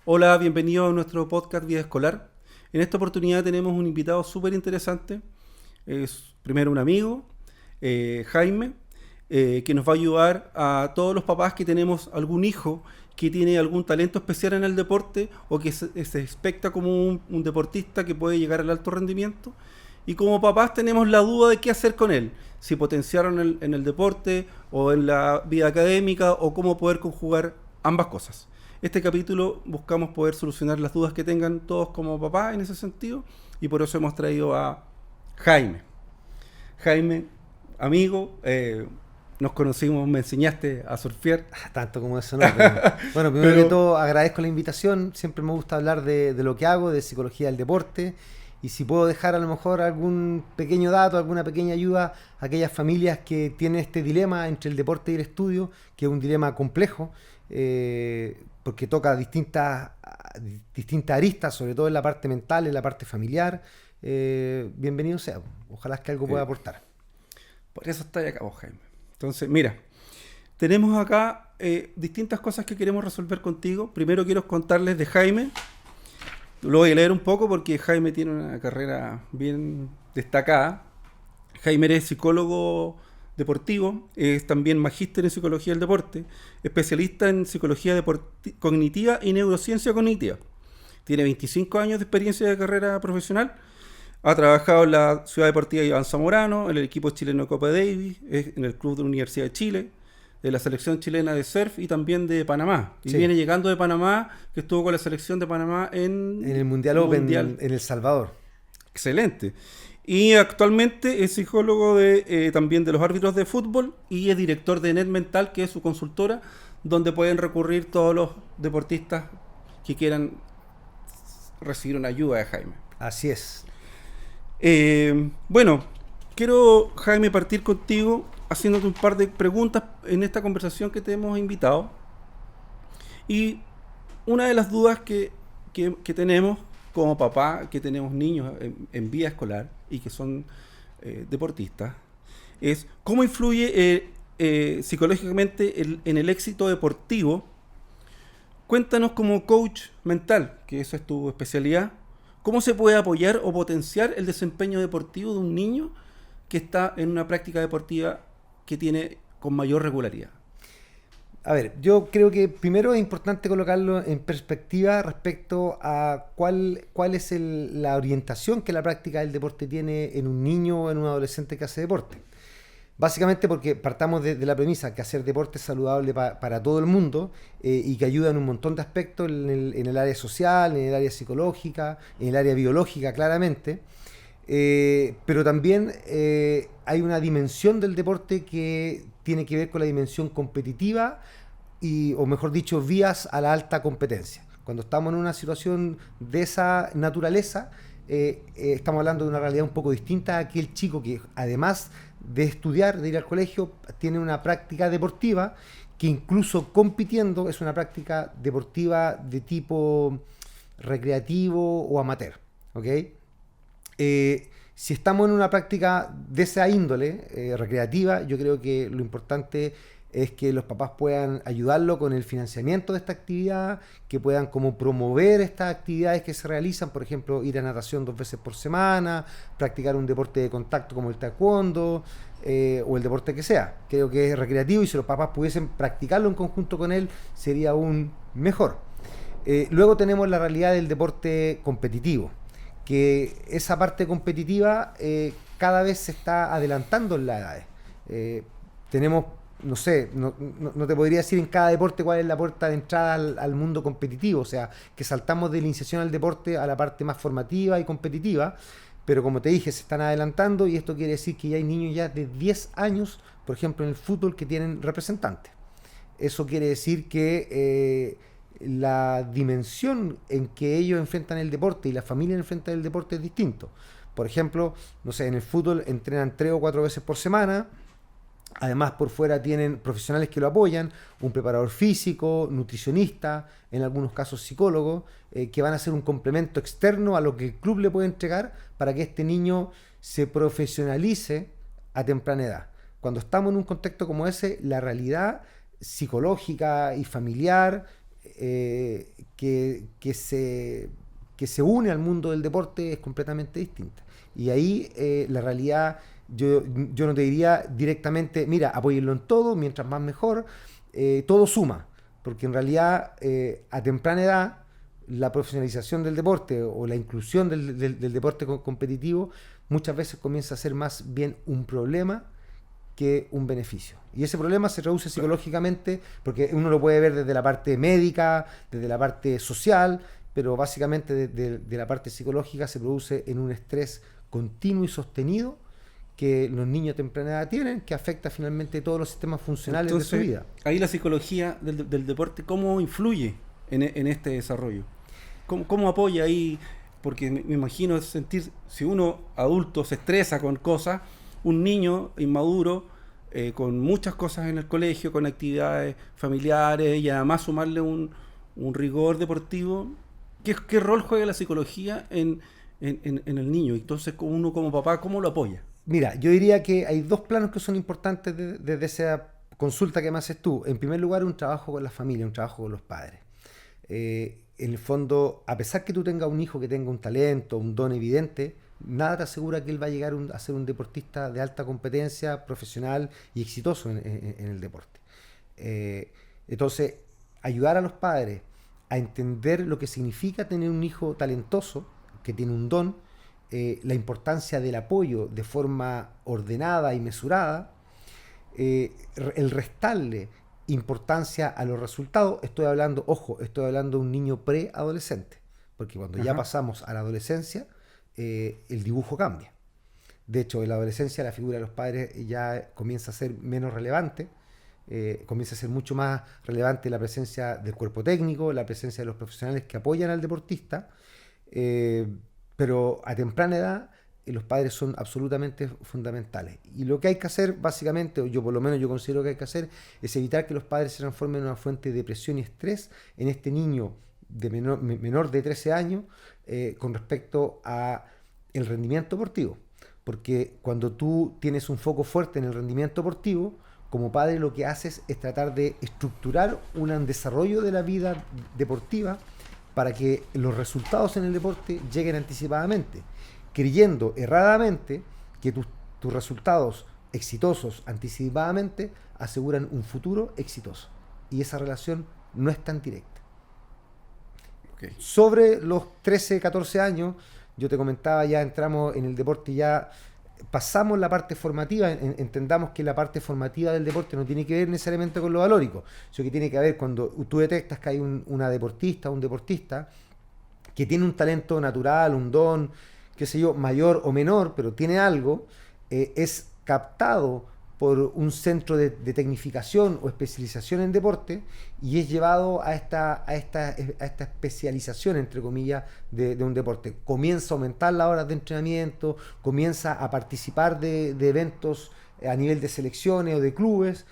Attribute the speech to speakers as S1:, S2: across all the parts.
S1: Hola, bienvenido a nuestro podcast Vida Escolar. En esta oportunidad tenemos un invitado súper interesante. Es primero un amigo, Jaime, que nos va a ayudar a todos los papás que tenemos algún hijo que tiene algún talento especial en el deporte o que se expecta como un deportista que puede llegar al alto rendimiento. Y como papás tenemos la duda de qué hacer con él, si potenciarlo en el deporte o en la vida académica o cómo poder conjugar ambas cosas. Este capítulo buscamos poder solucionar las dudas que tengan todos como papás en ese sentido y por eso hemos traído a Jaime. Jaime, amigo, nos conocimos, me enseñaste a surfear.
S2: Tanto como eso no, pero bueno, primero que
S1: Pero
S2: todo agradezco la invitación, siempre me gusta hablar de lo que hago, de psicología del deporte, y si puedo dejar a lo mejor algún pequeño dato, alguna pequeña ayuda a aquellas familias que tienen este dilema entre el deporte y el estudio, que es un dilema complejo, porque toca distintas aristas, sobre todo en la parte mental, en la parte familiar. Bienvenido sea, ojalá que algo pueda
S1: eh,
S2: aportar.
S1: por eso estoy acá vos, Jaime. Entonces, mira, tenemos acá distintas cosas que queremos resolver contigo. Primero quiero contarles de Jaime. Lo voy a leer un poco porque Jaime tiene una carrera bien destacada. Jaime es psicólogo deportivo, es también magíster en psicología del deporte, especialista en psicología cognitiva y neurociencia cognitiva. Tiene 25 años de experiencia de carrera profesional. Ha trabajado en la Ciudad Deportiva Iván Zamorano, en el equipo chileno Copa Davis, en el Club de la Universidad de Chile, de la selección chilena de surf y también de Panamá. Y
S2: Sí,
S1: viene llegando de Panamá, que estuvo con la selección de Panamá
S2: en
S1: en
S2: el Mundial
S1: Mundial.
S2: Open en El Salvador.
S1: Excelente. Y actualmente es psicólogo también de los árbitros de fútbol y es director de Net Mental, que es su consultora, donde pueden recurrir todos los deportistas que quieran recibir una ayuda de Jaime.
S2: Así es.
S1: Bueno, quiero, Jaime, partir contigo haciéndote un par de preguntas en esta conversación que te hemos invitado. Y una de las dudas que tenemos como papá, que tenemos niños en vía escolar y que son deportistas, es cómo influye psicológicamente en el éxito deportivo. Cuéntanos como coach mental, que eso es tu especialidad, cómo se puede apoyar o potenciar el desempeño deportivo de un niño que está en una práctica deportiva que tiene con mayor regularidad.
S2: A ver, yo creo que primero es importante colocarlo en perspectiva respecto a cuál es la orientación que la práctica del deporte tiene en un niño o en un adolescente que hace deporte. Básicamente porque partamos de la premisa que hacer deporte es saludable para todo el mundo, y que ayuda en un montón de aspectos en el área social, en el área psicológica, en el área biológica claramente. Pero también hay una dimensión del deporte que tiene que ver con la dimensión competitiva o mejor dicho, vías a la alta competencia. Cuando estamos en una situación de esa naturaleza, estamos hablando de una realidad un poco distinta a aquel chico que además de estudiar, de ir al colegio, tiene una práctica deportiva que incluso compitiendo es una práctica deportiva de tipo recreativo o amateur. ¿Ok? Si estamos en una práctica de esa índole recreativa, yo creo que lo importante es que los papás puedan ayudarlo con el financiamiento de esta actividad, que puedan como promover estas actividades que se realizan, por ejemplo, ir a natación 2 veces por semana, practicar un deporte de contacto como el taekwondo, o el deporte que sea. Creo que es recreativo y si los papás pudiesen practicarlo en conjunto con él, sería aún mejor. Luego tenemos la realidad del deporte competitivo, que esa parte competitiva cada vez se está adelantando en las edades. Tenemos, no sé, no te podría decir en cada deporte cuál es la puerta de entrada al mundo competitivo, o sea, que saltamos de la iniciación al deporte a la parte más formativa y competitiva, pero como te dije, se están adelantando y esto quiere decir que ya hay niños ya de 10 años, por ejemplo, en el fútbol que tienen representantes. Eso quiere decir que la dimensión en que ellos enfrentan el deporte y la familia enfrenta el deporte es distinto. Por ejemplo, no sé, en el fútbol entrenan 3 o 4 veces por semana. Además, por fuera tienen profesionales que lo apoyan, un preparador físico, nutricionista, en algunos casos psicólogo, que van a ser un complemento externo a lo que el club le puede entregar para que este niño se profesionalice a temprana edad. Cuando estamos en un contexto como ese, la realidad psicológica y familiar que se une al mundo del deporte es completamente distinta. Y ahí la realidad, yo no te diría directamente, mira, apóyenlo en todo, mientras más mejor, todo suma, porque en realidad a temprana edad la profesionalización del deporte o la inclusión del deporte competitivo muchas veces comienza a ser más bien un problema que un beneficio. Y ese problema se traduce psicológicamente, porque uno lo puede ver desde la parte médica, desde la parte social, pero básicamente de la parte psicológica se produce en un estrés continuo y sostenido que los niños a temprana edad tienen, que afecta finalmente todos los sistemas funcionales. Entonces, de su vida.
S1: Ahí la psicología del deporte, ¿cómo influye en este desarrollo? ¿Cómo apoya ahí? Porque me imagino sentir, si uno adulto se estresa con cosas, un niño inmaduro, con muchas cosas en el colegio, con actividades familiares y además sumarle un rigor deportivo, ¿qué rol juega la psicología en el niño? Entonces, uno como papá, ¿cómo lo apoya?
S2: Mira, yo diría que hay dos planos que son importantes desde esa consulta que me haces tú. En primer lugar, un trabajo con la familia, un trabajo con los padres. En el fondo, a pesar que tú tengas un hijo que tenga un talento, un don evidente, nada te asegura que él va a llegar a ser un deportista de alta competencia, profesional y exitoso en el deporte. Entonces, ayudar a los padres a entender lo que significa tener un hijo talentoso, que tiene un don, la importancia del apoyo de forma ordenada y mesurada, el restarle importancia a los resultados. Estoy hablando de un niño preadolescente, porque cuando ya pasamos a la adolescencia, el dibujo cambia. De hecho, en la adolescencia la figura de los padres ya comienza a ser menos relevante, comienza a ser mucho más relevante la presencia del cuerpo técnico, la presencia de los profesionales que apoyan al deportista, pero a temprana edad los padres son absolutamente fundamentales. Y lo que hay que hacer, básicamente, o yo por lo menos yo considero que hay que hacer, es evitar que los padres se transformen en una fuente de depresión y estrés en este niño de menor de 13 años con respecto a el rendimiento deportivo. Porque cuando tú tienes un foco fuerte en el rendimiento deportivo, como padre lo que haces es tratar de estructurar un desarrollo de la vida deportiva para que los resultados en el deporte lleguen anticipadamente, creyendo erradamente que tus resultados exitosos anticipadamente aseguran un futuro exitoso. Y esa relación no es tan directa. Okay. Sobre los 13, 14 años, yo te comentaba, ya entramos en el deporte, ya pasamos la parte formativa, entendamos que la parte formativa del deporte no tiene que ver necesariamente con lo valórico, sino que tiene que ver cuando tú detectas que hay una deportista, un deportista que tiene un talento natural, un don, qué sé yo, mayor o menor, pero tiene algo, es captado por un centro de tecnificación o especialización en deporte y es llevado a esta especialización, entre comillas, de un deporte. Comienza a aumentar las horas de entrenamiento, comienza a participar de eventos a nivel de selecciones o de clubes,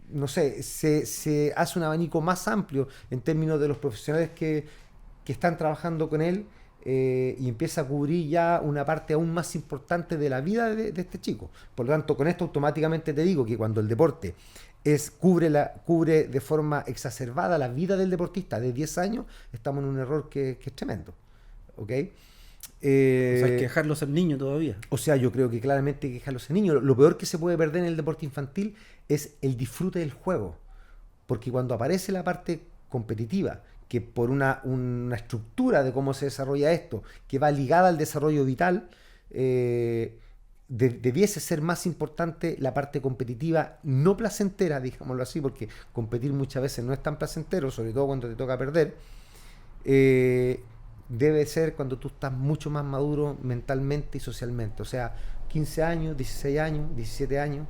S2: no sé, se hace un abanico más amplio en términos de los profesionales que están trabajando con él, y empieza a cubrir ya una parte aún más importante de la vida de este chico. Por lo tanto, con esto automáticamente te digo que cuando el deporte cubre de forma exacerbada la vida del deportista de 10 años, estamos en un error que es tremendo. ¿Ok?
S1: O sea, hay que dejarlo ser niño todavía.
S2: O sea, yo creo que claramente hay que dejarlo ser niño. Lo peor que se puede perder en el deporte infantil es el disfrute del juego. Porque cuando aparece la parte competitiva, que por una estructura de cómo se desarrolla esto, que va ligada al desarrollo vital, debiese ser más importante la parte competitiva no placentera, digámoslo así, porque competir muchas veces no es tan placentero, sobre todo cuando te toca perder. Debe ser cuando tú estás mucho más maduro mentalmente y socialmente, o sea, 15 años, 16 años, 17 años.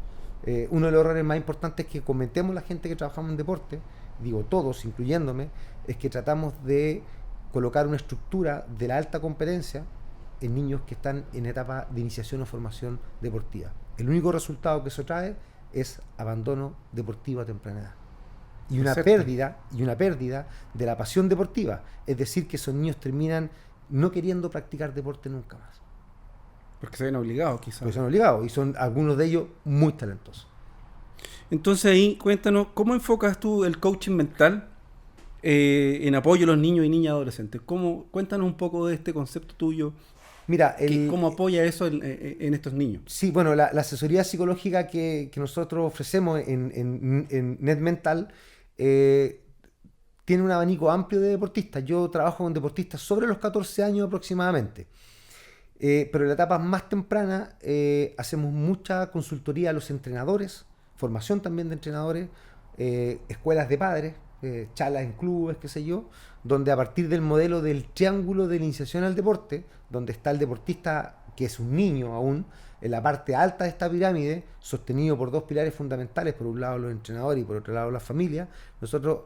S2: Uno de los errores más importantes que cometemos la gente que trabajamos en deporte, digo todos, incluyéndome, es que tratamos de colocar una estructura de la alta competencia en niños que están en etapa de iniciación o formación deportiva. El único resultado que eso trae es abandono deportivo a temprana edad. Y una pérdida de la pasión deportiva. Es decir, que esos niños terminan no queriendo practicar deporte nunca más.
S1: Porque se ven obligados, quizás.
S2: Porque se ven obligados, y son algunos de ellos muy talentosos.
S1: Entonces ahí cuéntanos, ¿cómo enfocas tú el coaching mental en apoyo a los niños y niñas adolescentes? Cuéntanos un poco de este concepto tuyo,
S2: Mira,
S1: ¿cómo apoya eso en estos niños?
S2: sí, bueno, la asesoría psicológica que nosotros ofrecemos en Net Mental tiene un abanico amplio de deportistas. Yo trabajo con deportistas sobre los 14 años aproximadamente. Pero en la etapa más temprana hacemos mucha consultoría a los entrenadores, formación también de entrenadores, escuelas de padres, charlas en clubes, qué sé yo, donde a partir del modelo del triángulo de iniciación al deporte, donde está el deportista que es un niño aún, en la parte alta de esta pirámide, sostenido por dos pilares fundamentales, por un lado los entrenadores y por otro lado la familia, nosotros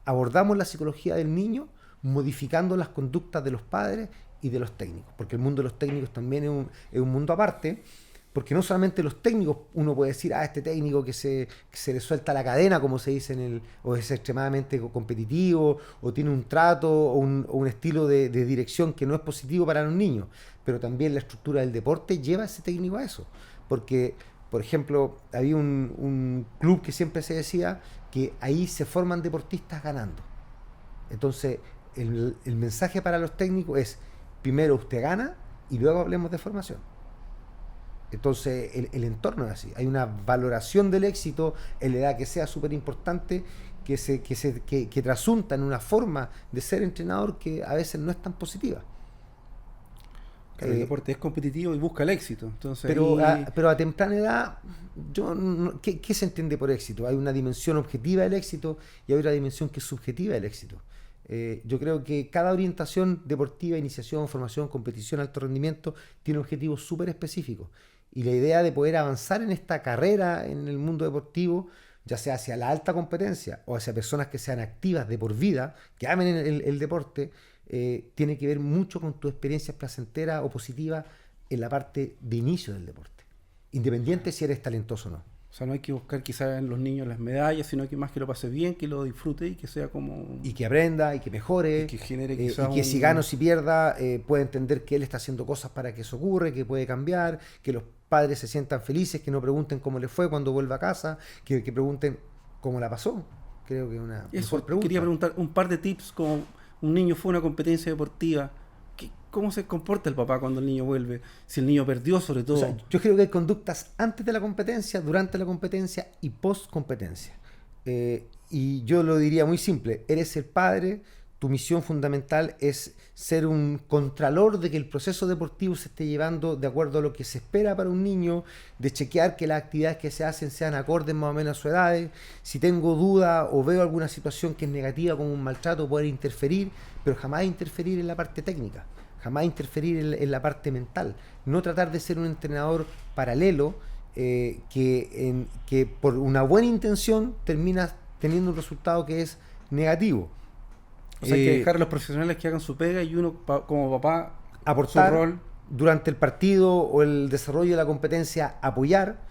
S2: abordamos la psicología del niño modificando las conductas de los padres y de los técnicos, porque el mundo de los técnicos también es un mundo aparte, porque no solamente los técnicos, uno puede decir, este técnico que se le suelta la cadena, como se dice o es extremadamente competitivo, o tiene un trato o un estilo de dirección que no es positivo para los niños, pero también la estructura del deporte lleva a ese técnico a eso, porque, por ejemplo, había un club que siempre se decía que ahí se forman deportistas ganando. Entonces, el mensaje para los técnicos es, primero usted gana y luego hablemos de formación. Entonces el entorno es así, hay una valoración del éxito en la edad que sea súper importante, que trasunta en una forma de ser entrenador que a veces no es tan positiva.
S1: Claro, el deporte es competitivo y busca el éxito. Entonces,
S2: pero a temprana edad, ¿qué se entiende por éxito? Hay una dimensión objetiva del éxito y hay otra dimensión que es subjetiva del éxito. Yo creo que cada orientación deportiva, iniciación, formación, competición, alto rendimiento, tiene objetivos súper específicos. Y la idea de poder avanzar en esta carrera en el mundo deportivo, ya sea hacia la alta competencia o hacia personas que sean activas de por vida, que amen el deporte, tiene que ver mucho con tu experiencia placentera o positiva en la parte de inicio del deporte, independiente si eres talentoso o no.
S1: O sea, no hay que buscar quizás en los niños las medallas, sino que más que lo pase bien, que lo disfrute y que sea como...
S2: Y que aprenda, y que mejore,
S1: y que genere
S2: y
S1: quizás
S2: que si gana o si pierda, pueda entender que él está haciendo cosas para que eso ocurra, que puede cambiar, que los padres se sientan felices, que no pregunten cómo le fue cuando vuelva a casa, que pregunten cómo la pasó. Creo que es una
S1: Eso,
S2: mejor pregunta.
S1: quería preguntar un par de tips, como un niño fue a una competencia deportiva, ¿cómo se comporta el papá cuando el niño vuelve? Si el niño perdió, sobre todo.
S2: O sea, yo creo que hay conductas antes de la competencia, durante la competencia y post competencia. Y yo lo diría muy simple, eres el padre, tu misión fundamental es ser un contralor de que el proceso deportivo se esté llevando de acuerdo a lo que se espera para un niño, de chequear que las actividades que se hacen sean acordes más o menos a su edad. Si tengo duda o veo alguna situación que es negativa como un maltrato, poder interferir, pero jamás interferir en la parte técnica, jamás interferir en la parte mental, no tratar de ser un entrenador paralelo que por una buena intención termina teniendo un resultado que es negativo.
S1: O sea, hay que dejar a los profesionales que hagan su pega y uno como papá
S2: aportar
S1: su rol.
S2: Durante el partido o el desarrollo de la competencia, apoyar,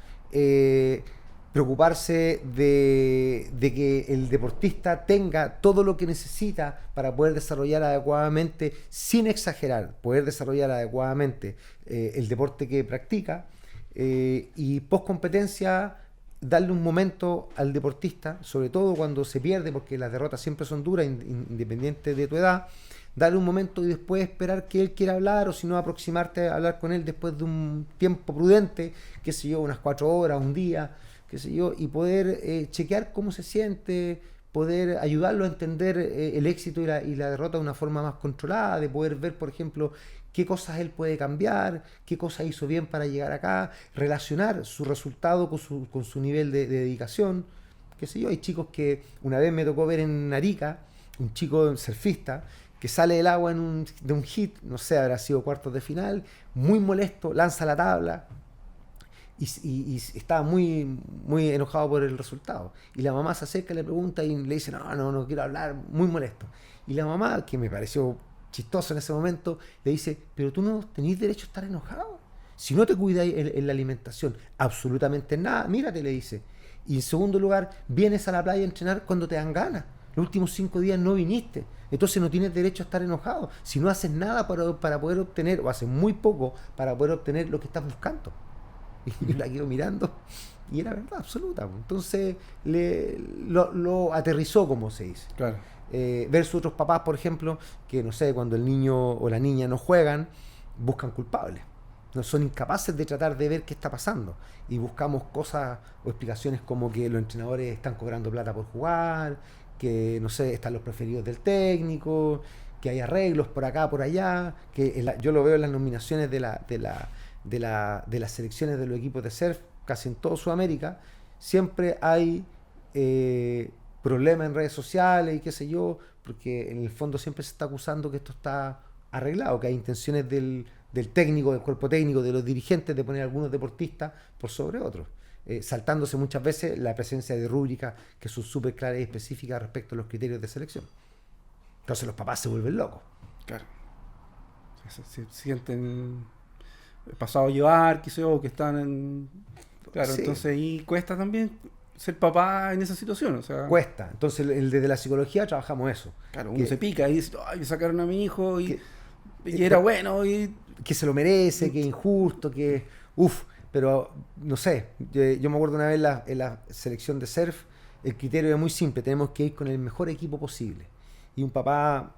S2: preocuparse de que el deportista tenga todo lo que necesita para poder desarrollar adecuadamente, sin exagerar, poder desarrollar adecuadamente el deporte que practica, y post competencia darle un momento al deportista, sobre todo cuando se pierde, porque las derrotas siempre son duras, independiente de tu edad, darle un momento y después esperar que él quiera hablar, o si no, aproximarte a hablar con él después de un tiempo prudente, qué sé yo, unas 4 horas, un día, qué sé yo, y poder chequear cómo se siente, poder ayudarlo a entender el éxito y la derrota de una forma más controlada, de poder ver, por ejemplo, qué cosas él puede cambiar, qué cosas hizo bien para llegar acá, relacionar su resultado con su nivel de dedicación, qué sé yo. Hay chicos que una vez me tocó ver en Arica, un chico surfista, que sale del agua de un hit, no sé, habrá sido cuartos de final, muy molesto, lanza la tabla y estaba muy, muy enojado por el resultado. Y la mamá se acerca, le pregunta y le dice, no quiero hablar, muy molesto. Y la mamá, que me pareció chistoso en ese momento, le dice, pero tú no tenés derecho a estar enojado. Si no te cuidas en la alimentación, absolutamente nada, mírate, le dice. Y en segundo lugar, vienes a la playa a entrenar cuando te dan ganas. Los últimos 5 días no viniste, entonces no tienes derecho a estar enojado. Si no haces nada para poder obtener, o haces muy poco para poder obtener lo que estás buscando. Y yo la quedo mirando y era verdad absoluta. Entonces lo aterrizó, como se dice.
S1: Claro.
S2: Versus otros papás, por ejemplo, que no sé, cuando el niño o la niña no juegan, buscan culpables. No son incapaces de tratar de ver qué está pasando. Y buscamos cosas o explicaciones como que los entrenadores están cobrando plata por jugar, que no sé, están los preferidos del técnico, que hay arreglos por acá, por allá, que yo lo veo en las nominaciones de las selecciones de los equipos de surf, casi en toda Sudamérica, siempre hay problemas en redes sociales y qué sé yo, porque en el fondo siempre se está acusando que esto está arreglado, que hay intenciones del técnico, del cuerpo técnico, de los dirigentes de poner a algunos deportistas por sobre otros, saltándose muchas veces la presencia de rúbricas que son súper claras y específicas respecto a los criterios de selección. Entonces los papás se vuelven locos.
S1: Claro. Se sienten pasado a llevar, qué sé yo, que están en... Claro, sí. Entonces ahí cuesta también ser papá en esa situación, o sea...
S2: Cuesta. Entonces desde la psicología trabajamos eso.
S1: Claro, uno se pica y dice, ay, me sacaron a mi hijo y era bueno y...
S2: Que se lo merece, que es injusto, que... pero no sé, yo me acuerdo una vez en la selección de surf, el criterio era muy simple, tenemos que ir con el mejor equipo posible. Y un papá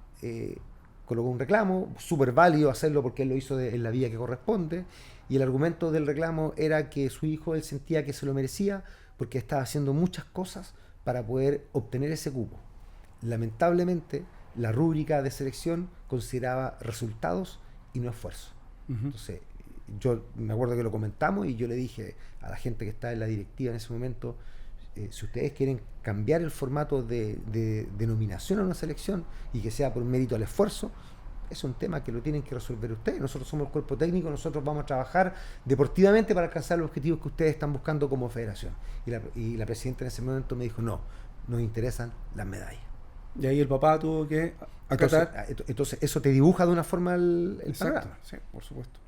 S2: colocó un reclamo, súper válido hacerlo porque él lo hizo en la vía que corresponde, y el argumento del reclamo era que su hijo, él sentía que se lo merecía porque estaba haciendo muchas cosas para poder obtener ese cupo. Lamentablemente, la rúbrica de selección consideraba resultados y no esfuerzo. Entonces, yo me acuerdo que lo comentamos y yo le dije a la gente que estaba en la directiva en ese momento, si ustedes quieren cambiar el formato de nominación a una selección y que sea por mérito al esfuerzo, es un tema que lo tienen que resolver ustedes. Nosotros somos el cuerpo técnico, nosotros vamos a trabajar deportivamente para alcanzar los objetivos que ustedes están buscando como federación. Y la presidenta en ese momento me dijo, no, nos interesan las medallas.
S1: Y ahí el papá tuvo que acatar.
S2: Entonces eso te dibuja de una forma el
S1: panorama. Sí, por supuesto.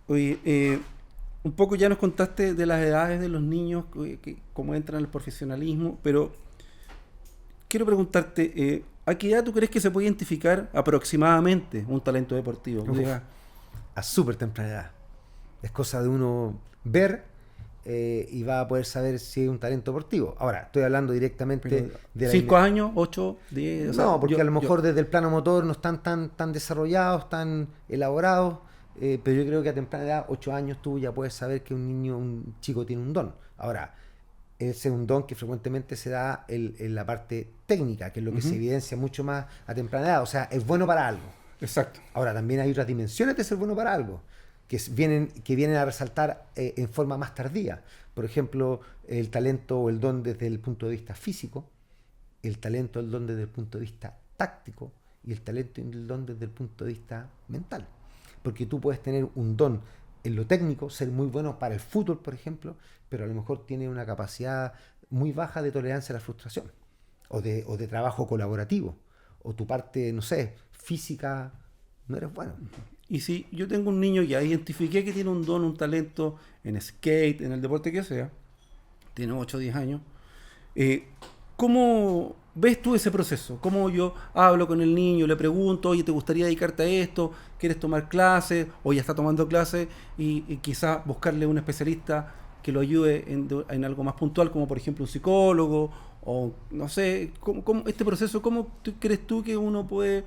S1: Oye, un poco ya nos contaste de las edades de los niños, cómo entran al profesionalismo, pero quiero preguntarte, ¿a qué edad tú crees que se puede identificar aproximadamente un talento deportivo?
S2: A súper temprana edad. Es cosa de uno ver y va a poder saber si es un talento deportivo. Ahora, estoy hablando directamente
S1: de 5 años, 8, 10...
S2: No, porque a lo mejor desde el plano motor no están tan desarrollados, tan elaborados, pero yo creo que a temprana edad, 8 años, tú ya puedes saber que un chico tiene un don. Ahora, ese es un don que frecuentemente se da en la parte técnica, que es lo que se evidencia mucho más a temprana edad. O sea, es bueno para algo.
S1: Exacto.
S2: Ahora, también hay otras dimensiones de ser bueno para algo, que vienen a resaltar en forma más tardía. Por ejemplo, el talento o el don desde el punto de vista físico, el talento o el don desde el punto de vista táctico y el talento y el don desde el punto de vista mental. Porque tú puedes tener un don en lo técnico, ser muy bueno para el fútbol, por ejemplo, pero a lo mejor tiene una capacidad muy baja de tolerancia a la frustración o de trabajo colaborativo, o tu parte, no sé, física, no eres bueno.
S1: Y si yo tengo un niño ya identifiqué que tiene un don, un talento en skate, en el deporte que sea, tiene 8 o 10 años, ¿cómo ves tú ese proceso? ¿Cómo yo hablo con el niño, le pregunto, oye, ¿te gustaría dedicarte a esto? ¿Quieres tomar clases? O ya está tomando clases y quizás buscarle un especialista que lo ayude en algo más puntual, como por ejemplo un psicólogo, o no sé, ¿cómo este proceso, cómo crees tú que uno puede...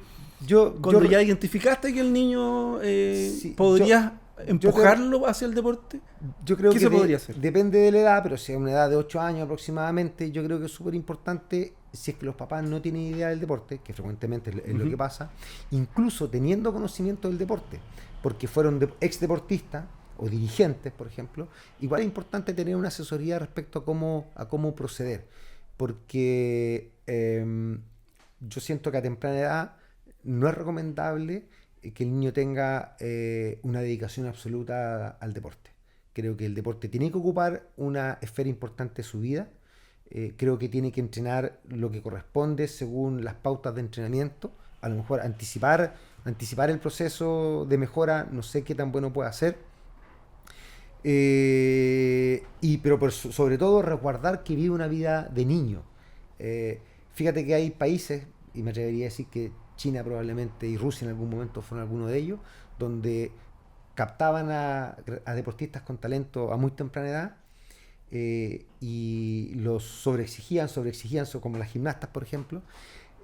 S1: Cuando ya identificaste que el niño podrías empujarlo hacia el deporte,
S2: yo creo
S1: ¿qué
S2: que
S1: se podría hacer?
S2: Depende de la edad, pero si es una edad de 8 años aproximadamente, yo creo que es súper importante, si es que los papás no tienen idea del deporte, que frecuentemente es lo que pasa, incluso teniendo conocimiento del deporte, porque fueron ex deportistas o dirigentes, por ejemplo, igual es importante tener una asesoría respecto a cómo proceder, porque yo siento que a temprana edad no es recomendable que el niño tenga una dedicación absoluta al deporte. Creo que el deporte tiene que ocupar una esfera importante de su vida. Creo que tiene que entrenar lo que corresponde según las pautas de entrenamiento. A lo mejor anticipar el proceso de mejora, no sé qué tan bueno puede hacer. Pero sobre todo resguardar que vive una vida de niño. Fíjate que hay países, y me atrevería a decir que China probablemente y Rusia en algún momento fueron algunos de ellos, donde captaban a deportistas con talento a muy temprana edad, y los sobreexigían, como las gimnastas, por ejemplo,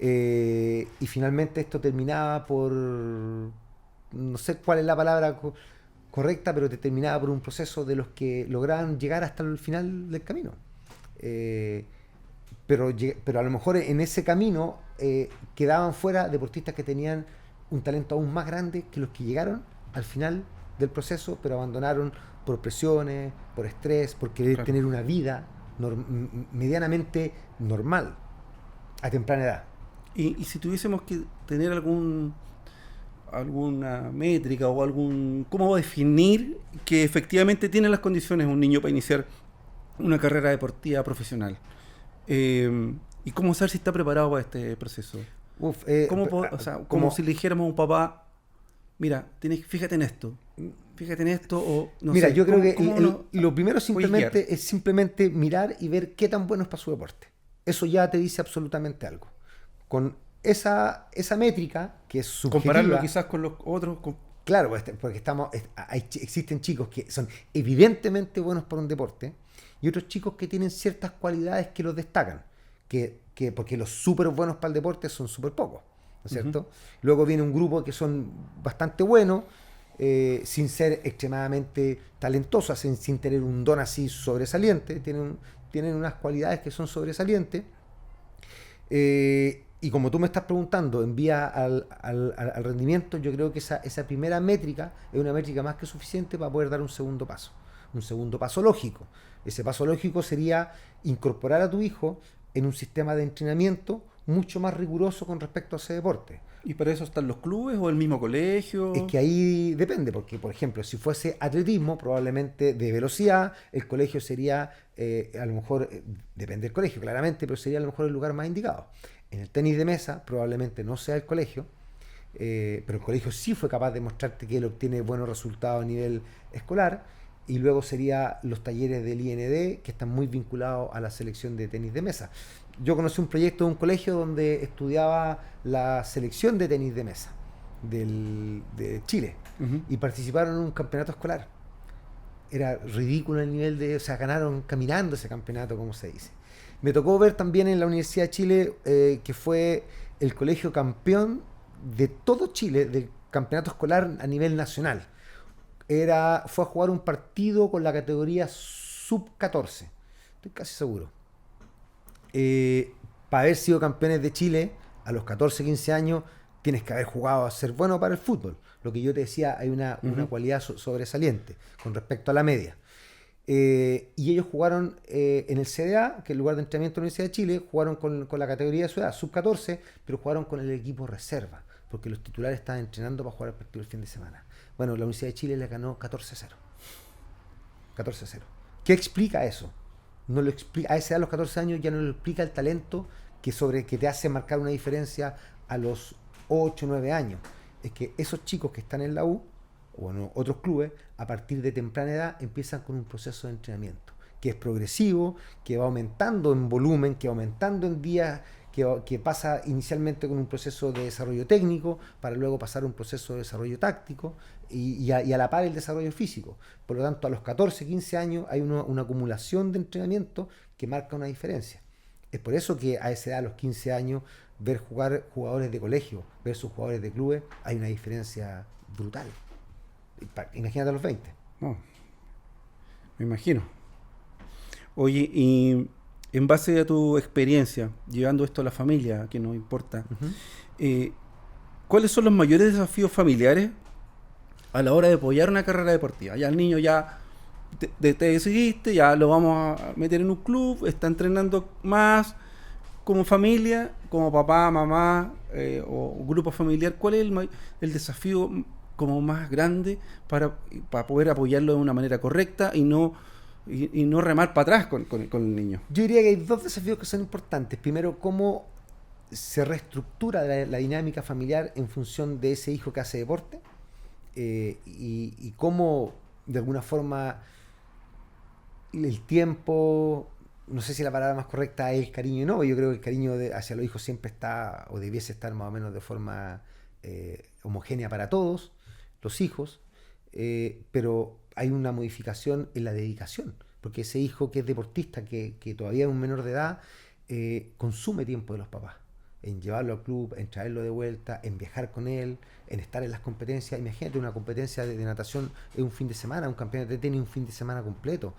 S2: y finalmente esto terminaba por, no sé cuál es la palabra correcta, pero te terminaba por un proceso de los que lograban llegar hasta el final del camino. Eh, pero a lo mejor en ese camino quedaban fuera deportistas que tenían un talento aún más grande que los que llegaron al final del proceso, pero abandonaron por presiones, por estrés, por querer
S1: Claro.
S2: tener una vida medianamente normal a temprana edad.
S1: Y si tuviésemos que tener alguna métrica o ¿cómo definir que efectivamente tiene las condiciones un niño para iniciar una carrera deportiva profesional? ¿Y cómo saber si está preparado para este proceso?
S2: Uf,
S1: O sea, como
S2: como,
S1: si le dijéramos a un papá, mira, fíjate en esto, o no
S2: mira,
S1: sé,
S2: yo creo que
S1: ¿cómo uno
S2: lo primero
S1: puede guiar?
S2: es simplemente mirar y ver qué tan bueno es para su deporte. Eso ya te dice absolutamente algo. Con esa métrica, que es
S1: Compararlo
S2: subjetiva,
S1: quizás con los otros.
S2: claro, porque existen chicos que son evidentemente buenos para un deporte y otros chicos que tienen ciertas cualidades que los destacan, porque los súper buenos para el deporte son súper pocos, ¿no es cierto? Luego viene un grupo que son bastante buenos, sin ser extremadamente talentosos, sin tener un don así sobresaliente, tienen unas cualidades que son sobresalientes. Y como tú me estás preguntando, en vía al rendimiento, yo creo que esa primera métrica es una métrica más que suficiente para poder dar un segundo paso lógico. Ese paso lógico sería incorporar a tu hijo en un sistema de entrenamiento mucho más riguroso con respecto a ese deporte.
S1: ¿Y para eso están los clubes o el mismo
S2: Es
S1: colegio?
S2: que ahí depende, porque por ejemplo, si fuese atletismo, probablemente de velocidad, el colegio sería, a lo mejor, depende del colegio claramente, pero sería a lo mejor el lugar más indicado. En el tenis de mesa probablemente no sea el colegio, pero el colegio sí fue capaz de mostrarte que él obtiene buenos resultados a nivel escolar, y luego sería los talleres del IND, que están muy vinculados a la selección de tenis de mesa. Yo conocí un proyecto de un colegio donde estudiaba la selección de tenis de mesa de Chile,
S1: Ujú.
S2: y participaron en un campeonato escolar. Era ridículo el nivel o sea, ganaron caminando ese campeonato, como se dice. Me tocó ver también en la Universidad de Chile, que fue el colegio campeón de todo Chile, del campeonato escolar a nivel nacional. Fue a jugar un partido con la categoría sub-14, estoy casi seguro. Para haber sido campeones de Chile a los 14, 15 años, tienes que haber jugado a ser bueno para el fútbol. Lo que yo te decía, hay una
S1: Ujú.
S2: cualidad sobresaliente con respecto a la media. Y ellos jugaron en el CDA, que es el lugar de entrenamiento de la Universidad de Chile, jugaron con la categoría de su edad, sub-14, pero jugaron con el equipo reserva, porque los titulares estaban entrenando para jugar el partido el fin de semana. Bueno, la Universidad de Chile le ganó 14-0. 14-0. ¿Qué explica eso? No lo explica, a esa edad, a los 14 años, ya no lo explica el talento que te hace marcar una diferencia a los 8 9 años. Es que esos chicos que están en la U o en otros clubes, a partir de temprana edad empiezan con un proceso de entrenamiento que es progresivo, que va aumentando en volumen, que va aumentando en días, que pasa inicialmente con un proceso de desarrollo técnico para luego pasar a un proceso de desarrollo táctico y a la par el desarrollo físico. Por lo tanto, a los 14, 15 años hay una acumulación de entrenamiento que marca una diferencia. Es por eso que a esa edad, a los 15 años, ver jugar jugadores de colegio versus jugadores de clubes, hay una diferencia brutal. Imagínate a los 20.
S1: No, me imagino. Oye, y en base a tu experiencia, llevando esto a la familia, que nos importa,
S2: Uh-huh.
S1: eh, ¿cuáles son los mayores desafíos familiares a la hora de apoyar una carrera deportiva? Ya el niño ya te decidiste, ya lo vamos a meter en un club, está entrenando más como familia, como papá, mamá o grupo familiar. ¿Cuál es el desafío como más grande para poder apoyarlo de una manera correcta y no remar para atrás con el niño?
S2: Yo diría que hay dos desafíos que son importantes. Primero, cómo se reestructura la dinámica familiar en función de ese hijo que hace deporte, y cómo de alguna forma el tiempo, no sé si la palabra más correcta es el cariño, no, yo creo que el cariño hacia los hijos siempre está o debiese estar más o menos de forma homogénea para todos los hijos. pero hay una modificación en la dedicación, porque ese hijo que es deportista, que todavía es un menor de edad, consume tiempo de los papás, en llevarlo al club, en traerlo de vuelta, en viajar con él, en estar en las competencias. Imagínate, una competencia de natación es un fin de semana, un campeonato de tenis un fin de semana completo.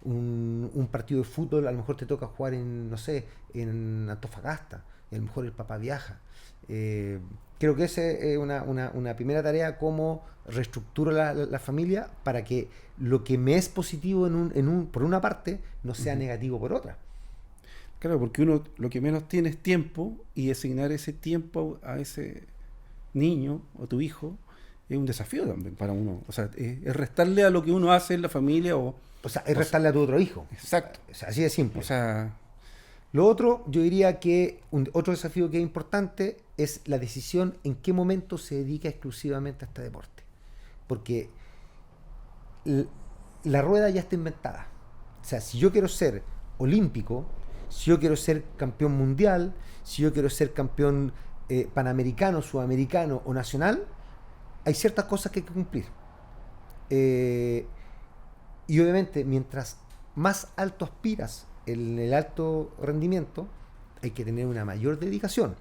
S2: Un partido de fútbol a lo mejor te toca jugar en, no sé, en Antofagasta, y a lo mejor el papá viaja. Creo que esa es una primera tarea, cómo reestructuro la familia para que lo que me es positivo por una parte no sea negativo por otra.
S1: Claro, porque uno lo que menos tiene es tiempo, y asignar ese tiempo a ese niño o tu hijo es un desafío también para uno. O sea, es restarle a lo que uno hace en la familia
S2: O sea, es restarle a tu otro hijo.
S1: Exacto.
S2: O sea, así de simple.
S1: O sea,
S2: Lo otro, yo diría que otro desafío que es importante es la decisión en qué momento se dedica exclusivamente a este deporte. Porque la rueda ya está inventada. O sea, si yo quiero ser olímpico, si yo quiero ser campeón mundial, si yo quiero ser campeón panamericano, sudamericano o nacional, hay ciertas cosas que hay que cumplir. Y obviamente, mientras más alto aspiras en el alto rendimiento, hay que tener una mayor dedicación.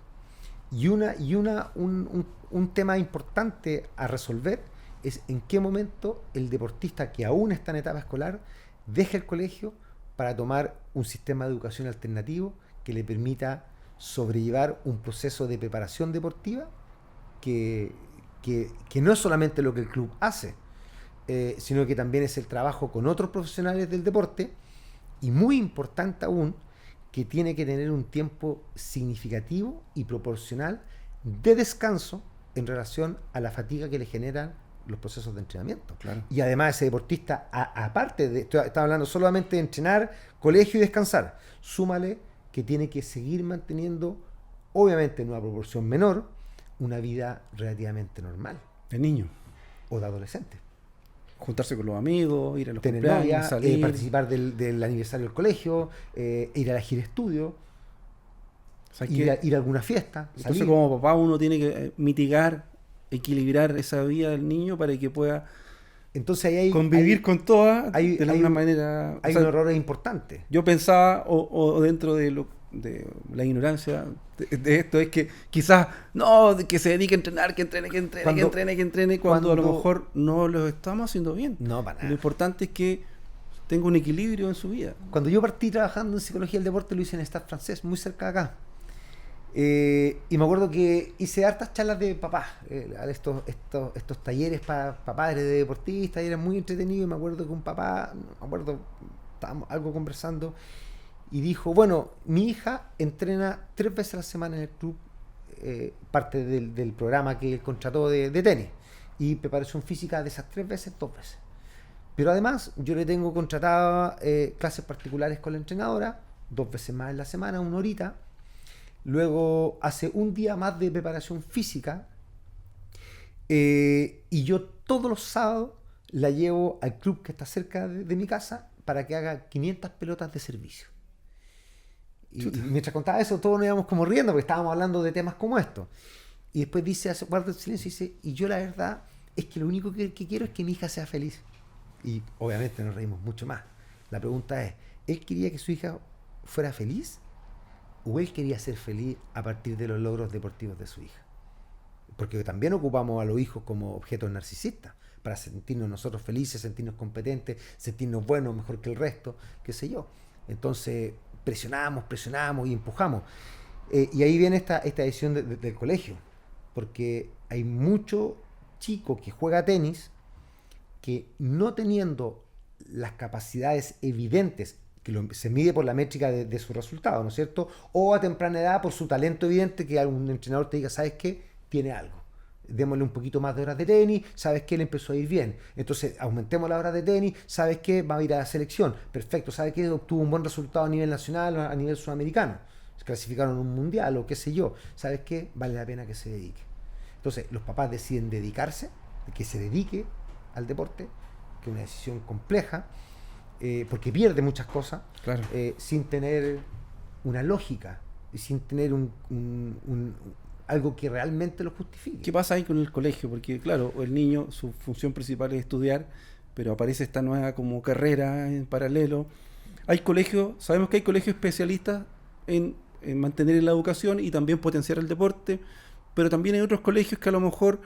S2: Y un tema importante a resolver es en qué momento el deportista que aún está en etapa escolar deja el colegio para tomar un sistema de educación alternativo que le permita sobrellevar un proceso de preparación deportiva que no es solamente lo que el club hace, sino que también es el trabajo con otros profesionales del deporte, y muy importante aún, que tiene que tener un tiempo significativo y proporcional de descanso en relación a la fatiga que le generan los procesos de entrenamiento.
S1: claro.
S2: Y además ese deportista, aparte de, estaba hablando solamente de entrenar, colegio y descansar, súmale que tiene que seguir manteniendo, obviamente en una proporción menor, una vida relativamente normal.
S1: De niño.
S2: O de adolescente.
S1: Juntarse con los amigos, ir a los
S2: Tener
S1: cumpleaños,
S2: novia,
S1: salir.
S2: participar del aniversario del colegio, ir a la gira estudio,
S1: O sea,
S2: ir a alguna fiesta.
S1: entonces,
S2: salir.
S1: como papá, uno tiene que mitigar, equilibrar esa vida del niño para que pueda
S2: Entonces ahí
S1: convivir con todas de la misma
S2: un-
S1: manera.
S2: hay
S1: O sea,
S2: un error importante.
S1: yo pensaba, o dentro de la ignorancia de esto, es que quizás no, de que se dedique a entrenar, que entrene, cuando a lo
S2: cuando-
S1: mejor no lo estamos haciendo bien.
S2: No, para
S1: Lo
S2: nada.
S1: importante es que tenga un equilibrio en su vida.
S2: Cuando yo partí trabajando en psicología del deporte, lo hice en Stade Francés, muy cerca de acá. Y me acuerdo que hice hartas charlas de papás, estos talleres para padres de deportistas, y era muy entretenido. Y me acuerdo que un papá, estábamos algo conversando, y dijo, bueno, mi hija entrena 3 veces a la semana en el club, parte del programa que él contrató de tenis, y preparación física de esas 3 veces, 2 veces. Pero además yo le tengo contratada clases particulares con la entrenadora, 2 veces más en la semana, 1 horita. Luego hace un día más de preparación física, y yo todos los sábados la llevo al club que está cerca de mi casa para que haga 500 pelotas de servicio. Y mientras contaba eso, todos nos íbamos como riendo porque estábamos hablando de temas como estos. Y después dice, guarda el silencio y dice, y yo la verdad es que lo único que quiero es que mi hija sea feliz. Y obviamente nos reímos mucho más. La pregunta es, ¿él quería que su hija fuera feliz? ¿O él quería ser feliz a partir de los logros deportivos de su hija? Porque también ocupamos a los hijos como objetos narcisistas, para sentirnos nosotros felices, sentirnos competentes, sentirnos buenos, mejor que el resto, qué sé yo. Entonces presionamos y empujamos. Y ahí viene esta decisión del colegio, porque hay mucho chico que juega tenis que, no teniendo las capacidades evidentes, que se mide por la métrica de su resultado, ¿no es cierto? O a temprana edad por su talento evidente, que algún entrenador te diga, ¿sabes qué? Tiene algo. Démosle un poquito más de horas de tenis, ¿sabes qué? Le empezó a ir bien. Entonces, aumentemos las horas de tenis, ¿sabes qué? Va a ir a la selección. Perfecto, ¿sabes qué? Obtuvo un buen resultado a nivel nacional o a nivel sudamericano. Se clasificaron en un mundial o qué sé yo. ¿Sabes qué? Vale la pena que se dedique. Entonces, los papás deciden dedicarse, que se dedique al deporte, que es una decisión compleja, porque pierde muchas cosas,
S1: Claro.
S2: sin tener una lógica y sin tener algo que realmente lo justifique.
S1: ¿Qué pasa ahí con el colegio? Porque claro, el niño, su función principal es estudiar, pero aparece esta nueva como carrera en paralelo. Hay colegios, sabemos que hay colegios especialistas en mantener la educación y también potenciar el deporte, pero también hay otros colegios que a lo mejor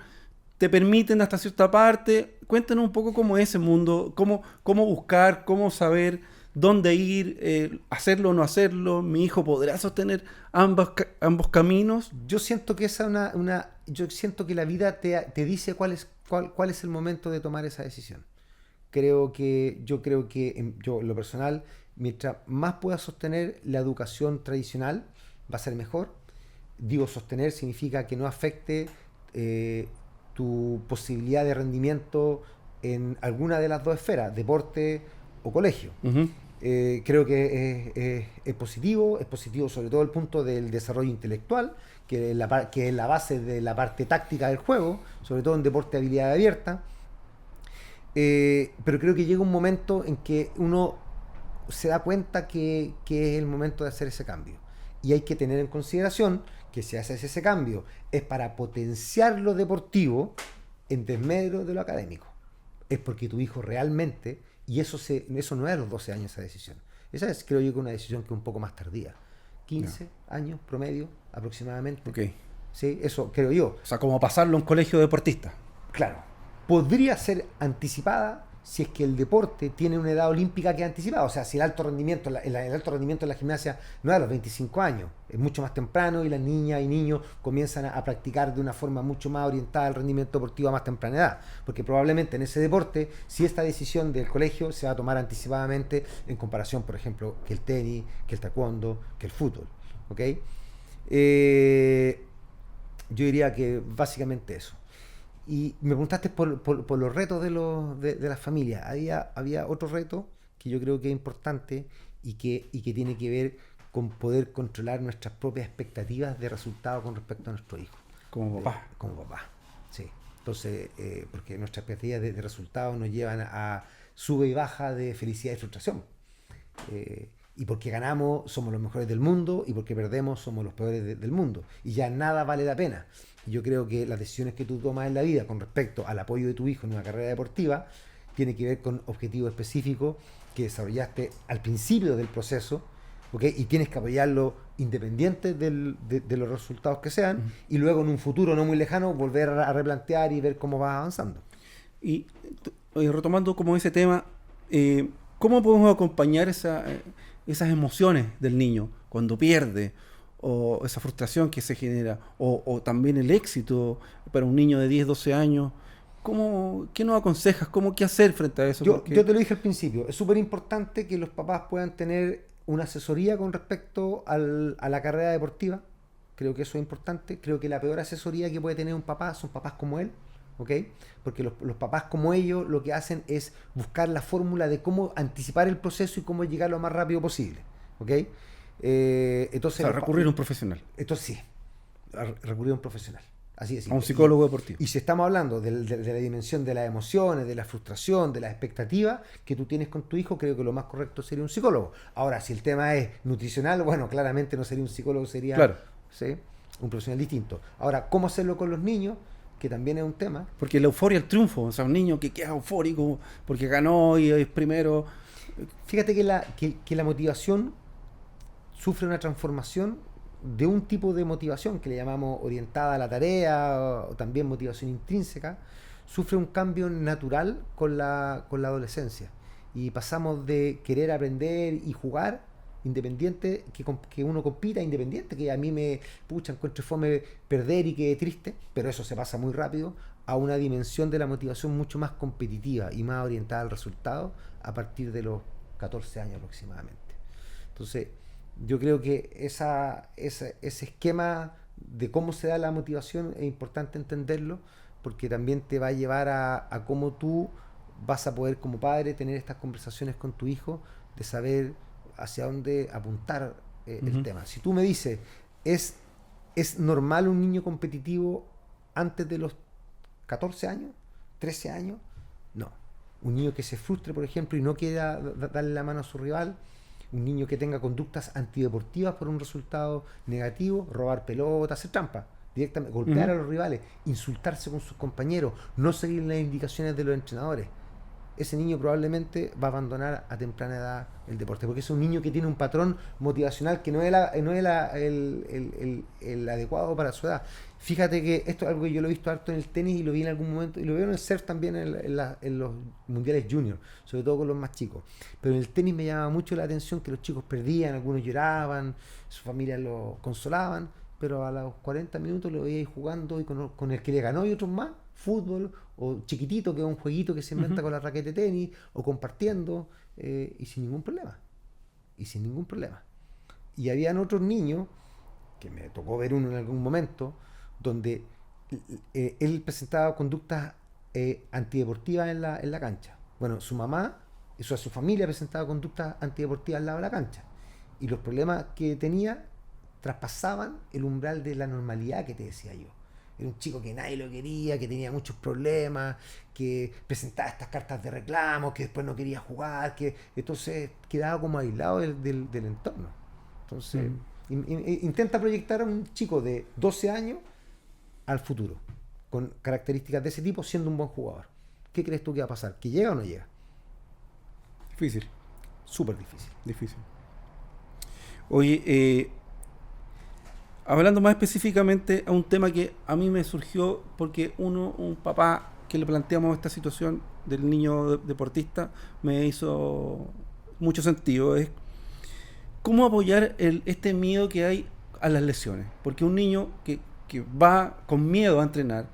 S1: te permiten hasta cierta parte. Cuéntanos un poco cómo es ese mundo, cómo buscar, cómo saber dónde ir, hacerlo o no hacerlo. Mi hijo podrá sostener ambos caminos.
S2: Yo siento que yo siento que la vida te dice cuál es el momento de tomar esa decisión. Yo creo que yo, en lo personal, mientras más pueda sostener la educación tradicional, va a ser mejor. Digo, sostener significa que no afecte tu posibilidad de rendimiento en alguna de las dos esferas, deporte o colegio.
S1: Uh-huh.
S2: Creo que es positivo sobre todo el punto del desarrollo intelectual, que es la base de la parte táctica del juego, sobre todo en deporte de habilidad abierta. Pero creo que llega un momento en que uno se da cuenta que es el momento de hacer ese cambio. Y hay que tener en consideración que si haces ese cambio es para potenciar lo deportivo en desmedro de lo académico. Es porque tu hijo realmente, y eso no es a los 12 años esa decisión. Esa es, creo yo, que una decisión que es un poco más tardía. 15 años promedio aproximadamente.
S1: Okay.
S2: Sí, eso creo yo.
S1: O sea, como pasarlo a un colegio deportista.
S2: Claro. Podría ser anticipada si es que el deporte tiene una edad olímpica que es anticipada. O sea, si el alto rendimiento en la gimnasia no es a los 25 años, es mucho más temprano y las niñas y niños comienzan a practicar de una forma mucho más orientada al rendimiento deportivo a más temprana edad. Porque probablemente en ese deporte, si esta decisión del colegio se va a tomar anticipadamente en comparación, por ejemplo, que el tenis, que el taekwondo, que el fútbol. ¿Ok? Yo diría que básicamente eso. Y me preguntaste por los retos de las familias. Había otro reto que yo creo que es importante y que tiene que ver con poder controlar nuestras propias expectativas de resultados con respecto a nuestro hijo.
S1: Como papá.
S2: Como papá, sí. Entonces, porque nuestras expectativas de resultados nos llevan a sube y baja de felicidad y frustración. Y porque ganamos somos los mejores del mundo y porque perdemos somos los peores del mundo. Y ya nada vale la pena. Yo creo que las decisiones que tú tomas en la vida con respecto al apoyo de tu hijo en una carrera deportiva tiene que ver con objetivos específicos que desarrollaste al principio del proceso, ¿okay? Y tienes que apoyarlo independiente de los resultados que sean, y luego en un futuro no muy lejano volver a replantear y ver cómo vas avanzando.
S1: Y retomando como ese tema, ¿cómo podemos acompañar esas emociones del niño cuando pierde? O esa frustración que se genera, o también el éxito para un niño de 10, 12 años. ¿Qué nos aconsejas? ¿Qué hacer frente a eso?
S2: Yo te lo dije al principio, es súper importante que los papás puedan tener una asesoría con respecto a la carrera deportiva. Creo que eso es importante. Creo que la peor asesoría que puede tener un papá son papás como él, ¿ok? Porque los papás como ellos lo que hacen es buscar la fórmula de cómo anticipar el proceso y cómo llegar lo más rápido posible, ¿ok? Entonces,
S1: o sea, recurrir a un profesional.
S2: Entonces sí, recurrir a un profesional. Así es.
S1: A un psicólogo deportivo.
S2: Y si estamos hablando de la dimensión de las emociones, de la frustración, de las expectativas que tú tienes con tu hijo, creo que lo más correcto sería un psicólogo. Ahora, si el tema es nutricional, bueno, claramente no sería un psicólogo, sería
S1: claro.
S2: ¿sí? Un profesional distinto. Ahora, ¿cómo hacerlo con los niños? Que también es un tema.
S1: Porque la euforia, el triunfo, o sea, un niño que queda eufórico porque ganó y es primero.
S2: Fíjate que la motivación sufre una transformación de un tipo de motivación que le llamamos orientada a la tarea o también motivación intrínseca, sufre un cambio natural con la adolescencia y pasamos de querer aprender y jugar independiente, que uno compita independiente, que a mí encuentro fome perder y quede triste, pero eso se pasa muy rápido, a una dimensión de la motivación mucho más competitiva y más orientada al resultado a partir de los 14 años aproximadamente. Entonces, yo creo que ese esquema de cómo se da la motivación es importante entenderlo, porque también te va a llevar a cómo tú vas a poder como padre tener estas conversaciones con tu hijo, de saber hacia dónde apuntar el tema. Si tú me dices, ¿es normal un niño competitivo antes de los 14 años, 13 años? No. Un niño que se frustre, por ejemplo, y no quiera darle la mano a su rival, un niño que tenga conductas antideportivas por un resultado negativo, robar pelota, hacer trampa. directamente, golpear a los rivales, insultarse con sus compañeros, no seguir las indicaciones de los entrenadores. Ese niño probablemente va a abandonar a temprana edad el deporte, porque es un niño que tiene un patrón motivacional que no es, el adecuado para su edad. Fíjate que esto es algo que yo lo he visto harto en el tenis y lo vi en algún momento, y lo veo en el surf también en los mundiales junior, sobre todo con los más chicos. Pero en el tenis me llamaba mucho la atención que los chicos perdían, algunos lloraban, sus familias lo consolaban, pero a los 40 minutos lo veía ahí jugando y con el que le ganó y otros más, fútbol, o chiquitito, que es un jueguito que se inventa con la raqueta de tenis, o compartiendo, y sin ningún problema. Y sin ningún problema. Y habían otros niños, que me tocó ver uno en algún momento, donde él presentaba conductas antideportivas en la cancha. Bueno, su mamá, su familia presentaba conductas antideportivas al lado de la cancha. Y los problemas que tenía traspasaban el umbral de la normalidad que te decía yo. Era un chico que nadie lo quería, que tenía muchos problemas, que presentaba estas cartas de reclamo, que después no quería jugar, que entonces quedaba como aislado del entorno. Entonces, intenta proyectar a un chico de 12 años al futuro, con características de ese tipo, siendo un buen jugador. ¿Qué crees tú que va a pasar? ¿Que llega o no llega?
S1: Difícil.
S2: Súper difícil.
S1: Difícil. Oye, hablando más específicamente a un tema que a mí me surgió porque un papá que le planteamos esta situación del niño deportista me hizo mucho sentido. Es cómo apoyar este miedo que hay a las lesiones. Porque un niño que va con miedo a entrenar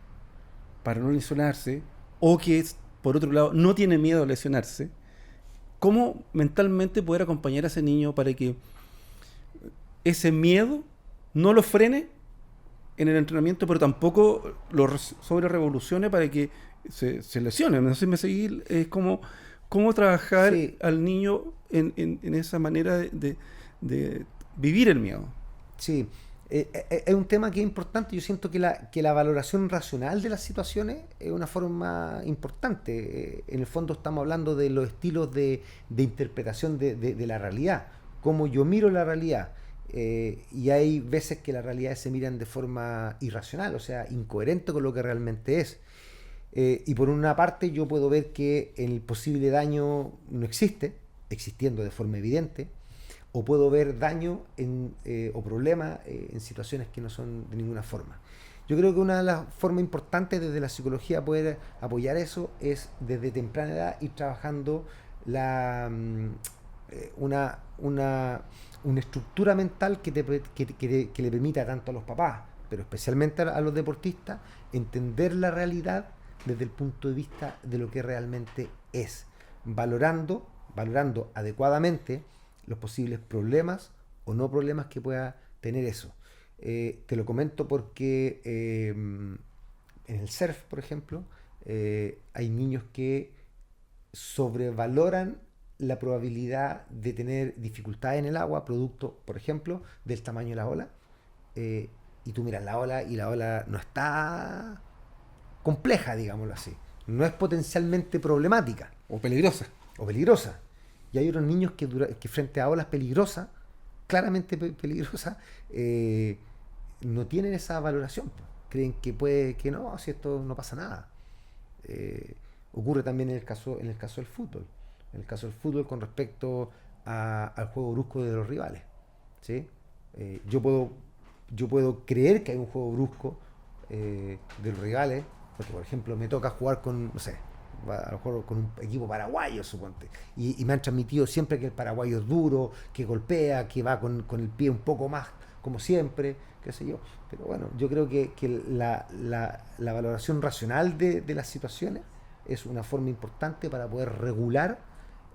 S1: para no lesionarse, o que por otro lado no tiene miedo a lesionarse, ¿cómo mentalmente poder acompañar a ese niño para que ese miedo no lo frene en el entrenamiento, pero tampoco lo sobre revolucione para que se lesione? No sé si me seguí. Es como cómo trabajar al niño en esa manera de vivir el miedo.
S2: Sí, es un tema que es importante. Yo siento que la valoración racional de las situaciones es una forma importante. En el fondo estamos hablando de los estilos de interpretación de la realidad, cómo yo miro la realidad. Y hay veces que las realidades se miran de forma irracional, o sea, incoherente con lo que realmente es. Y por una parte yo puedo ver que el posible daño no existe, existiendo de forma evidente, o puedo ver daño o problemas en situaciones que no son de ninguna forma. Yo creo que una de las formas importantes desde la psicología poder apoyar eso es desde temprana edad ir trabajando una estructura mental que le permita tanto a los papás, pero especialmente a los deportistas, entender la realidad desde el punto de vista de lo que realmente es, valorando adecuadamente los posibles problemas o no problemas que pueda tener eso. Te lo comento porque en el surf, por ejemplo, hay niños que sobrevaloran la probabilidad de tener dificultades en el agua, producto, por ejemplo, del tamaño de la ola. Y tú miras la ola y la ola no está compleja, digámoslo así. No es potencialmente problemática.
S1: O peligrosa.
S2: O peligrosa. Y hay otros niños que frente a olas peligrosas, claramente peligrosas, no tienen esa valoración. Creen que no, si esto no pasa nada. Ocurre también en el caso del fútbol. En el caso del fútbol con respecto al juego brusco de los rivales. ¿Sí? Yo puedo creer que hay un juego brusco de los rivales, porque por ejemplo me toca jugar con, no sé, a lo mejor con un equipo paraguayo, suponte, y me han transmitido siempre que el paraguayo es duro, que golpea, que va con el pie un poco más, como siempre, qué sé yo. Pero bueno, yo creo que la valoración racional de las situaciones es una forma importante para poder regular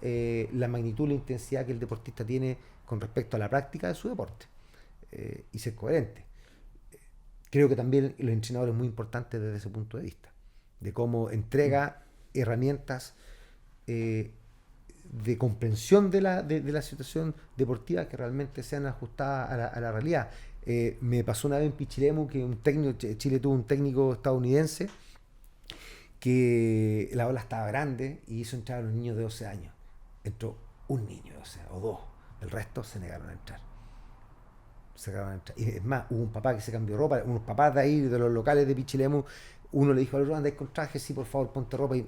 S2: la magnitud y la intensidad que el deportista tiene con respecto a la práctica de su deporte, y ser coherente. Creo que también los entrenadores es muy importante desde ese punto de vista, de cómo entrega herramientas de comprensión de la situación deportiva que realmente sean ajustadas a la realidad. Me pasó una vez en Pichilemu que Chile tuvo un técnico estadounidense que la ola estaba grande y hizo entrar a los niños de 12 años. Entró un niño de 12 o dos, el resto se negaron a entrar. Y es más, hubo un papá que se cambió ropa, unos papás de ahí, de los locales de Pichilemu, uno le dijo al otro, andáis con traje, sí, por favor, ponte ropa y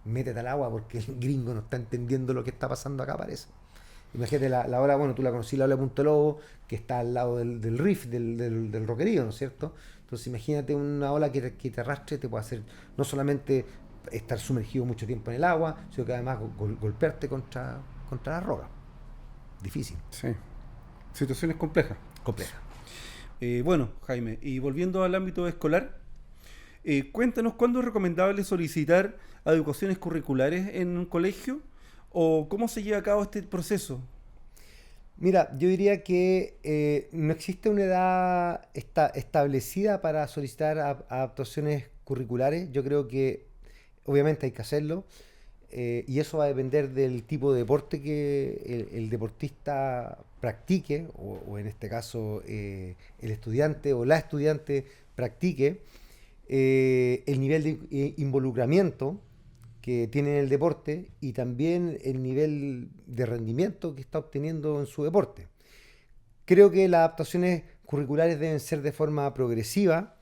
S2: métete al agua porque el gringo no está entendiendo lo que está pasando acá, parece. Imagínate la ola, bueno, tú la conocí, la ola de Punto Lobo, que está al lado del riff, del rockerío, ¿no es cierto? Entonces imagínate una ola que te arrastre, te puede hacer no solamente estar sumergido mucho tiempo en el agua, sino que además golpearte contra la roca. Difícil.
S1: Sí, situaciones complejas.
S2: Compleja.
S1: Bueno, Jaime, y volviendo al ámbito escolar, cuéntanos cuándo es recomendable solicitar adecuaciones curriculares en un colegio o cómo se lleva a cabo este proceso.
S2: Mira, yo diría que no existe una edad establecida para solicitar adaptaciones curriculares. Yo creo que obviamente hay que hacerlo y eso va a depender del tipo de deporte que el deportista practique o en este caso el estudiante o la estudiante practique, el nivel de involucramiento que tiene en el deporte y también el nivel de rendimiento que está obteniendo en su deporte. Creo que las adaptaciones curriculares deben ser de forma progresiva.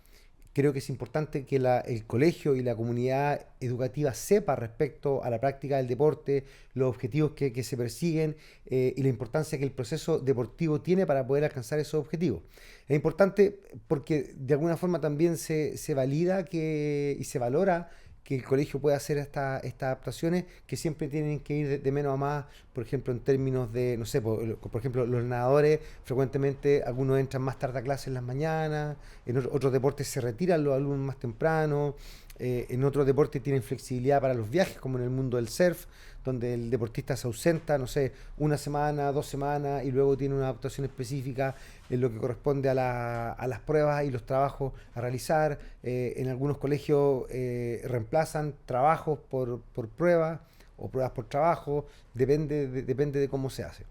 S2: Creo que es importante que el colegio y la comunidad educativa sepa respecto a la práctica del deporte, los objetivos que se persiguen y la importancia que el proceso deportivo tiene para poder alcanzar esos objetivos. Es importante porque de alguna forma también se valida y se valora que el colegio pueda hacer estas adaptaciones que siempre tienen que ir de menos a más, por ejemplo, en términos de, no sé, por ejemplo, los nadadores, frecuentemente algunos entran más tarde a clase en las mañanas, en otros deportes se retiran los alumnos más temprano, en otros deportes tienen flexibilidad para los viajes, como en el mundo del surf, donde el deportista se ausenta, no sé, una semana, 2 semanas, y luego tiene una adaptación específica en lo que corresponde a las pruebas y los trabajos a realizar. En algunos colegios reemplazan trabajos por pruebas o pruebas por trabajo, depende de cómo se hace.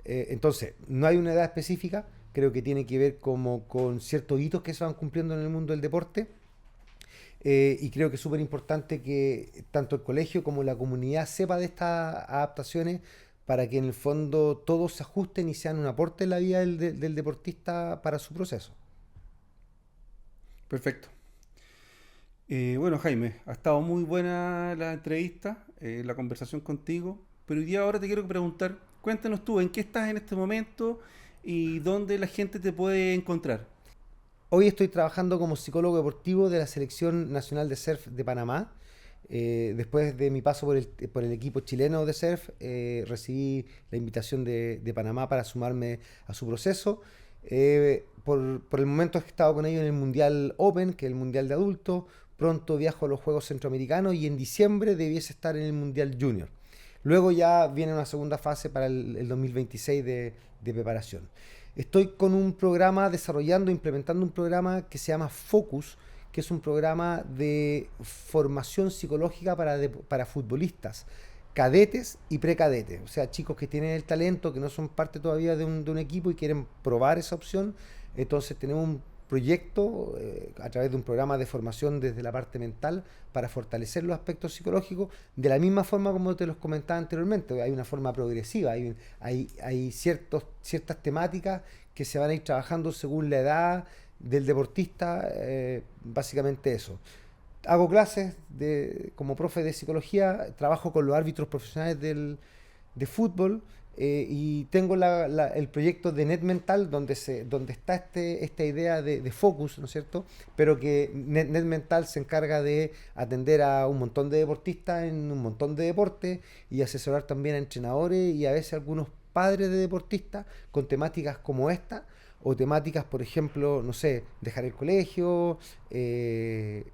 S2: Entonces, no hay una edad específica, creo que tiene que ver como con ciertos hitos que se van cumpliendo en el mundo del deporte. Y creo que es súper importante que tanto el colegio como la comunidad sepa de estas adaptaciones para que en el fondo todos se ajusten y sean un aporte en la vida del deportista para su proceso.
S1: Perfecto. Bueno, Jaime, ha estado muy buena la entrevista, la conversación contigo, pero hoy día ahora te quiero preguntar, cuéntanos tú, ¿en qué estás en este momento y dónde la gente te puede encontrar?
S2: Hoy estoy trabajando como psicólogo deportivo de la Selección Nacional de Surf de Panamá. Después de mi paso por el equipo chileno de surf, recibí la invitación de Panamá para sumarme a su proceso. Por el momento he estado con ellos en el Mundial Open, que es el Mundial de Adultos. Pronto viajo a los Juegos Centroamericanos y en diciembre debiese estar en el Mundial Junior. Luego ya viene una segunda fase para el 2026 de preparación. Estoy con un programa implementando un programa que se llama Focus, que es un programa de formación psicológica para futbolistas, cadetes y precadetes. O sea, chicos que tienen el talento, que no son parte todavía de un equipo y quieren probar esa opción. Entonces tenemos un proyecto a través de un programa de formación desde la parte mental para fortalecer los aspectos psicológicos de la misma forma como te los comentaba anteriormente. Hay una forma progresiva, hay ciertas temáticas que se van a ir trabajando según la edad del deportista, básicamente eso. Hago clases como profe de psicología, trabajo con los árbitros profesionales de fútbol, y tengo el proyecto de Net Mental donde está esta idea de focus, ¿no es cierto? Pero que Net Mental se encarga de atender a un montón de deportistas en un montón de deportes y asesorar también a entrenadores y a veces a algunos padres de deportistas con temáticas como esta o temáticas, por ejemplo, no sé, dejar el colegio, el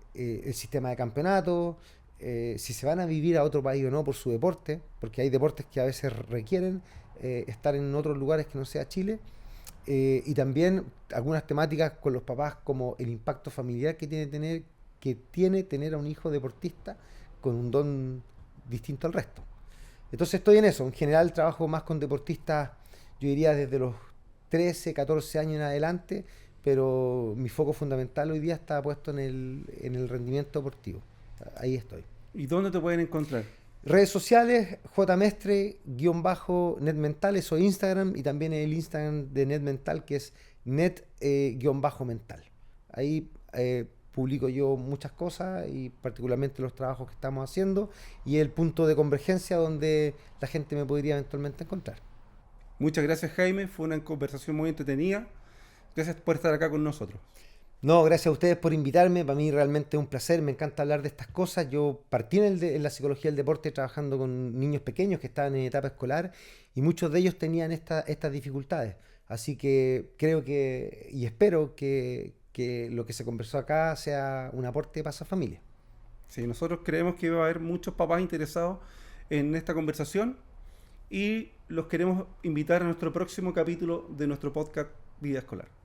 S2: sistema de campeonato, si se van a vivir a otro país o no por su deporte, porque hay deportes que a veces requieren estar en otros lugares que no sea Chile, y también algunas temáticas con los papás como el impacto familiar que tiene tener a un hijo deportista con un don distinto al resto. Entonces estoy en eso. En general trabajo más con deportistas, yo diría desde los 13, 14 años en adelante, pero mi foco fundamental hoy día está puesto en el rendimiento deportivo. Ahí estoy.
S1: ¿Y dónde te pueden encontrar?
S2: Redes sociales, jmestre-netmental, eso Instagram, y también el Instagram de NetMental, que es net-mental. Ahí publico yo muchas cosas y particularmente los trabajos que estamos haciendo y el punto de convergencia donde la gente me podría eventualmente encontrar.
S1: Muchas gracias, Jaime. Fue una conversación muy entretenida. Gracias por estar acá con nosotros.
S2: No, gracias a ustedes por invitarme. Para mí realmente es un placer. Me encanta hablar de estas cosas. Yo partí en la psicología del deporte trabajando con niños pequeños que estaban en etapa escolar y muchos de ellos tenían estas dificultades. Así que creo que y espero que lo que se conversó acá sea un aporte para esa familia.
S1: Sí, nosotros creemos que va a haber muchos papás interesados en esta conversación y los queremos invitar a nuestro próximo capítulo de nuestro podcast Vida Escolar.